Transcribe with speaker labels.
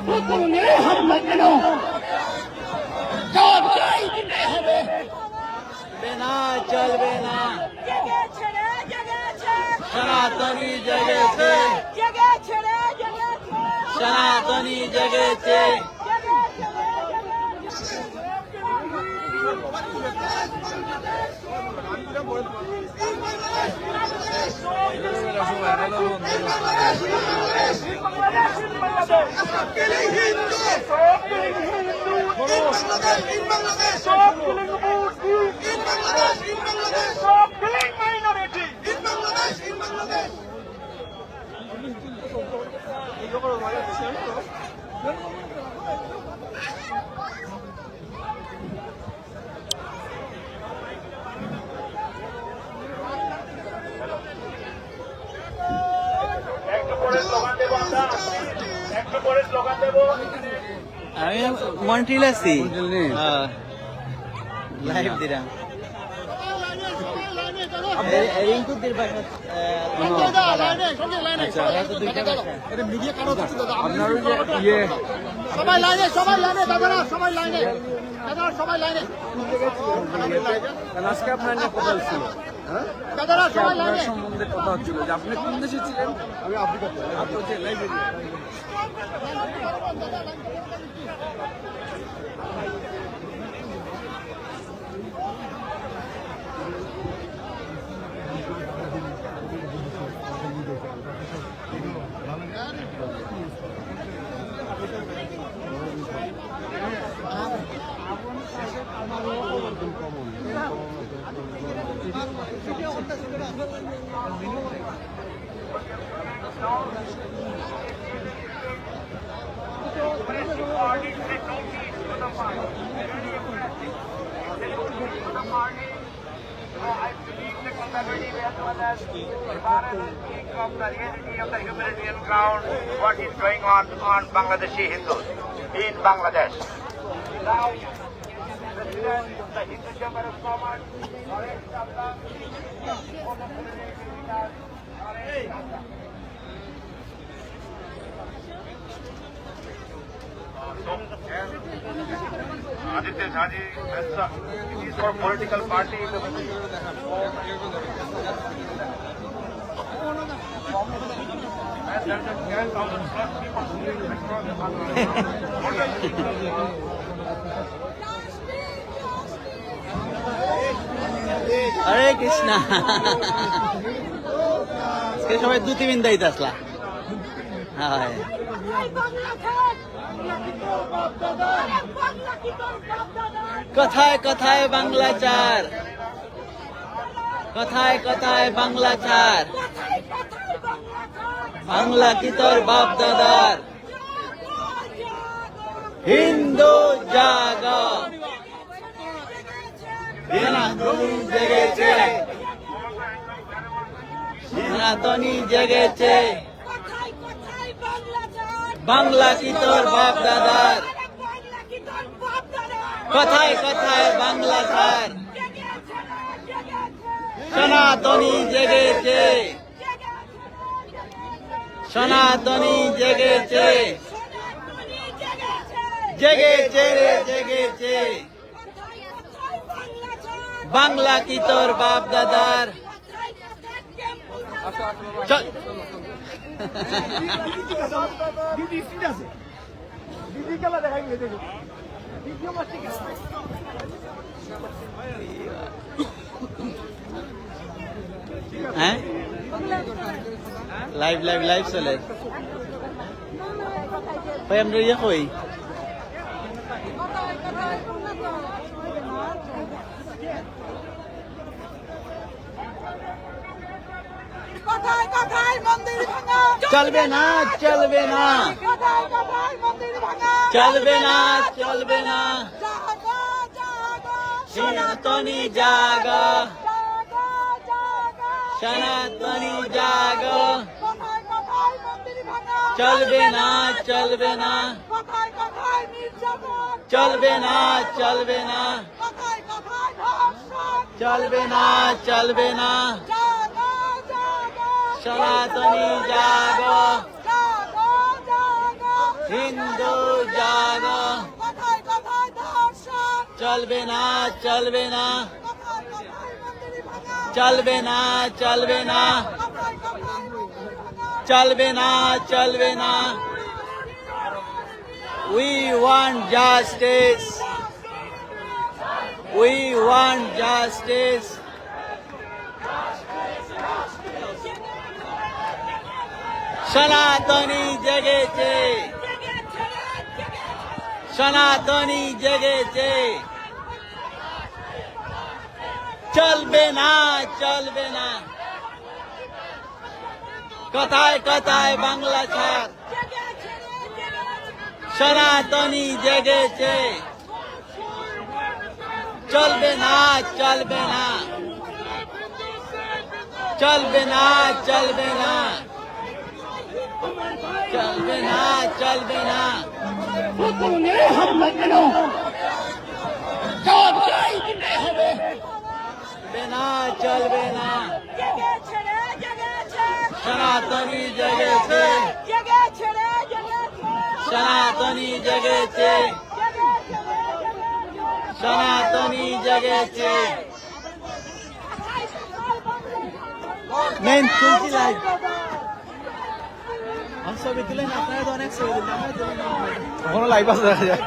Speaker 1: কোনো ন্যায় হবে না কেন? জবাব চাই, ন্যায় হবে
Speaker 2: না, চলবে না। সনাতনী জেগেছে, সনাতনী জেগেছে। আমি মন্ট্রিল আছি, লাইভ দিলাম। রিঙ্কুদের বাসা
Speaker 1: সবাই লাইনে, সবাই লাইনে, দাদারা সবাই লাইনে, দাদারা সবাই লাইনে।
Speaker 3: আজকে আপনার নিয়ে কথা হচ্ছিল,
Speaker 1: দাদারা সবাই লাইনে।
Speaker 3: সম্বন্ধে কথা হচ্ছিল যে আপনি কোন দেশে ছিলেন? আমি আফ্রিকাতে। আপনার library
Speaker 4: I believe the conservative as well as Bharat speak of the reality of the humanitarian ground, what is going on Bangladeshi Hindus in Bangladesh. Now, President of the Hindu Chamber of Commerce, Naresh Chandra, for the solidarity with us, Naresh Chandra. Aditya Jhaji, it is for political party.
Speaker 2: হরে কৃষ্ণা। আজকে সবাই দুটি বিন্দাইতে আসলা। হ্যাঁ, কথায় কথায় বাংলা চার, কথায় কথায় বাংলা চার, বাংলা কি তোর বাপ দাদার? হিন্দু জাগ, সনাতনী জেগেছে, সনাতনী জেগেছে। বাংলা কি তোর বাপ দাদার? কথায় কথায় বাংলা ছাড়, সনাতনী জেগেছে, সনাতনী জেগেছে, জেগেছে রে জেগেছে। বাংলা কি তোর বাপ দাদার? চল হ্যাঁ, লাইভ লাইভ লাইভ চলে। ভাই আমরা ইয়ে কই চলবে না, চলবে না, চলবে না, চলবে না। সনাতনী জাগ, সনাতনী জাগ, চলবে না, চলবে না, চলবে না, চলবে না, চলবে না, চলবে না। সনাতনী জাগ, হিন্দু জাগো,
Speaker 5: কথায় কথায় ধর্ষণ,
Speaker 2: চলবে না চলবে না
Speaker 5: কথায় কথায় মন্দির ভাঙা,
Speaker 2: চলবে না চলবে না
Speaker 5: কথায় কথায় মন্দির ভাঙা,
Speaker 2: চলবে না চলবে না We want justice. We want justice. সনাতনী জেগেছে, সনাতনী জেগেছে, চলবে না চলবে না কথায় কথায় বাংলা ছাড়, সনাতনী জেগেছে, চলবে না চলবে না চলবে না চলবে না চলবে না চলবে না চলবে না চলবে না
Speaker 5: জেগেছে রে, জেগেছে,
Speaker 2: সনাতনী জেগেছে,
Speaker 5: জেগেছে রে, জেগেছে,
Speaker 2: সনাতনী জেগেছে,
Speaker 5: জেগেছে রে, জেগেছে,
Speaker 2: সনাতনী জেগেছে।
Speaker 5: কথায় কথায় মন্দির ভাঙা,
Speaker 2: মেন তুলসী লাইভ ছবি তুলেন আপনারা তো অনেক ছবি তুলেন, আমরা তুলি না।
Speaker 3: কখনো লাইভ আছে দেখা যায়